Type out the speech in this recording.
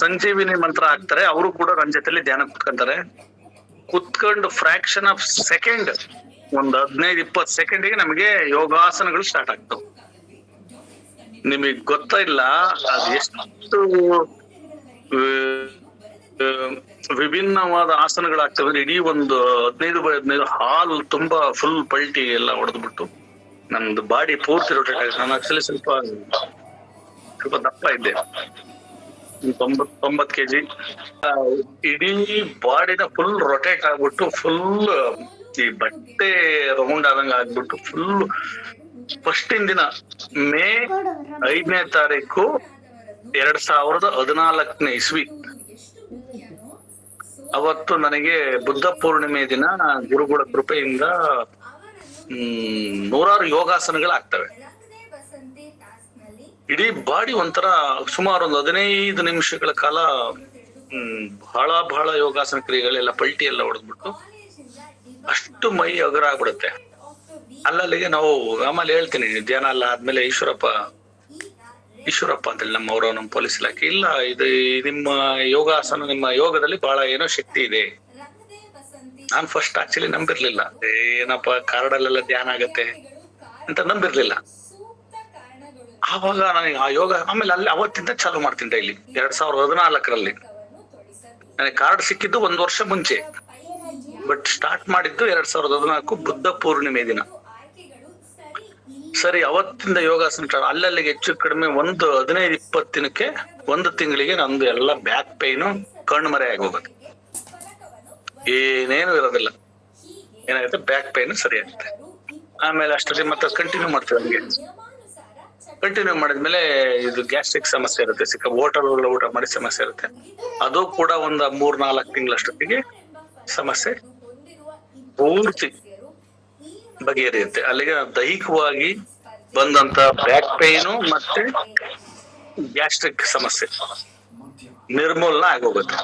ಸಂಜೀವಿನಿ ಮಂತ್ರ ಹಾಕ್ತಾರೆ, ಅವರು ಕೂಡ ನನ್ನ ಜೊತೆಲಿ ಧ್ಯಾನ ಕುತ್ಕೊಂತಾರೆ. ಕುತ್ಕೊಂಡು ಫ್ರಾಕ್ಷನ್ ಆಫ್ ಸೆಕೆಂಡ್, ಒಂದು 15-20 ಸೆಕೆಂಡಿಗೆ ನಮಗೆ ಯೋಗಾಸನಗಳು ಸ್ಟಾರ್ಟ್ ಆಗ್ತವೆ. ನಿಮಗ್ ಗೊತ್ತಾ ಇಲ್ಲ ಅದು ಎಷ್ಟು ವಿಭಿನ್ನವಾದ ಆಸನಗಳಾಗ್ತವೆ. ಇಡೀ ಒಂದು 15 ಹಾಲ್ ತುಂಬಾ ಫುಲ್ ಪಲ್ಟಿ ಎಲ್ಲ ಹೊಡೆದ್ಬಿಟ್ಟು ನಮ್ದು ಬಾಡಿ ಪೂರ್ತಿ ರೊಟೇಟ್ ಆಗುತ್ತೆ. ನಾನು ಆಕ್ಚುಲಿ ಸ್ವಲ್ಪ ದಪ್ಪ ಇದ್ದೆ, 90 kg. ಇಡೀ ಬಾಡಿನ ಫುಲ್ ರೊಟೇಟ್ ಆಗ್ಬಿಟ್ಟು ಫುಲ್ ಈ ಬಟ್ಟೆ ರೌಂಡ್ ಆದಂಗ ಆಗ್ಬಿಟ್ಟು ಫುಲ್. ಫಸ್ಟಿನ ದಿನ ಮೇ 5ನೇ ತಾರೀಕು 2014ನೇ ಇಸ್ವಿ, ಅವತ್ತು ನನಗೆ ಬುದ್ಧ ಪೂರ್ಣಿಮೆ ದಿನ ಗುರುಗಳ ಕೃಪೆಯಿಂದ 100 ಯೋಗಾಸನಗಳಾಗ್ತವೆ. ಇಡೀ ಬಾಡಿ ಒಂಥರ ಸುಮಾರು ಒಂದು 15 ನಿಮಿಷಗಳ ಕಾಲ ಬಹಳ ಯೋಗಾಸನ ಕ್ರಿಯೆಗಳೆಲ್ಲ ಪಲ್ಟಿ ಎಲ್ಲ ಹೊಡೆದ್ಬಿಟ್ಟು ಅಷ್ಟು ಮೈ ಅಗರ ಆಗ್ಬಿಡುತ್ತೆ. ಅಲ್ಲಲ್ಲಿಗೆ ನಾವು ಆಮೇಲೆ ಹೇಳ್ತೀನಿ, ಧ್ಯಾನ ಅಲ್ಲ ಆದ್ಮೇಲೆ ಈಶ್ವರಪ್ಪ ಅಂತೇಳಿ ನಮ್ಮ ಪೊಲೀಸ್ ಇಲಾಖೆ, ಇಲ್ಲ ಇದು ನಿಮ್ಮ ಯೋಗಾಸನ, ನಿಮ್ಮ ಯೋಗದಲ್ಲಿ ಬಹಳ ಏನೋ ಶಕ್ತಿ ಇದೆ. ನಾನ್ ಫಸ್ಟ್ ಆಕ್ಚುಲಿ ನಂಬಿರ್ಲಿಲ್ಲ, ಏನಪ್ಪ ಕಾರ್ಡಲ್ಲೆಲ್ಲ ಧ್ಯಾನ ಆಗತ್ತೆ ಅಂತ ನಂಬಿರ್ಲಿಲ್ಲ. ಆವಾಗ ನನಗೆ ಆ ಯೋಗ ಆಮೇಲೆ ಅಲ್ಲಿ ಅವತ್ತಿಂದ ಚಾಲು ಮಾಡ್ತೀನಿ ಡೈಲಿ. 2014ರಲ್ಲಿ ನನಗೆ ಕಾರ್ಡ್ ಸಿಕ್ಕಿದ್ದು 1 ವರ್ಷ ಮುಂಚೆ, ಬಟ್ ಸ್ಟಾರ್ಟ್ ಮಾಡಿದ್ದು 2014 ಬುದ್ಧ ಪೂರ್ಣಿಮೆ ದಿನ. ಸರಿ, ಅವತ್ತಿಂದ ಯೋಗಾಸನ ಅಲ್ಲಲ್ಲಿಗೆ ಹೆಚ್ಚು ಕಡಿಮೆ ಒಂದು 15-20 ದಿನಕ್ಕೆ, 1 ತಿಂಗಳಿಗೆ ನಂದು ಎಲ್ಲ ಬ್ಯಾಕ್ ಪೈನು ಕಣ್ಣು ಮರೆ ಆಗಿ ಹೋಗುತ್ತೆ. ಏನೇನು ಇರೋದಿಲ್ಲ, ಏನಾಗುತ್ತೆ ಬ್ಯಾಕ್ ಪೈನ್ ಸರಿ ಆಗುತ್ತೆ. ಆಮೇಲೆ ಅಷ್ಟೇ ಮತ್ತೆ ಕಂಟಿನ್ಯೂ ಮಾಡ್ತೀವಿ. ಹಂಗೆ ಕಂಟಿನ್ಯೂ ಮಾಡಿದ್ಮೇಲೆ ಇದು ಗ್ಯಾಸ್ಟ್ರಿಕ್ ಸಮಸ್ಯೆ ಇರುತ್ತೆ, ಹೋಟೆಲ್ ಊಟ ಮಾಡಿ ಸಮಸ್ಯೆ ಇರುತ್ತೆ. ಅದು ಕೂಡ ಒಂದು 3-4 ತಿಂಗಳಷ್ಟೊತ್ತಿಗೆ ಸಮಸ್ಯೆ ಪೂರ್ತಿ ಬಗೆಹರಿಯುತ್ತೆ. ಅಲ್ಲಿಗೆ ದೈಹಿಕವಾಗಿ ಬಂದಂತ ಬ್ಯಾಕ್ ಪೈನು ಮತ್ತೆ ಗ್ಯಾಸ್ಟ್ರಿಕ್ ಸಮಸ್ಯೆ ನಿರ್ಮೂಲನ ಆಗೋಗುತ್ತೆ.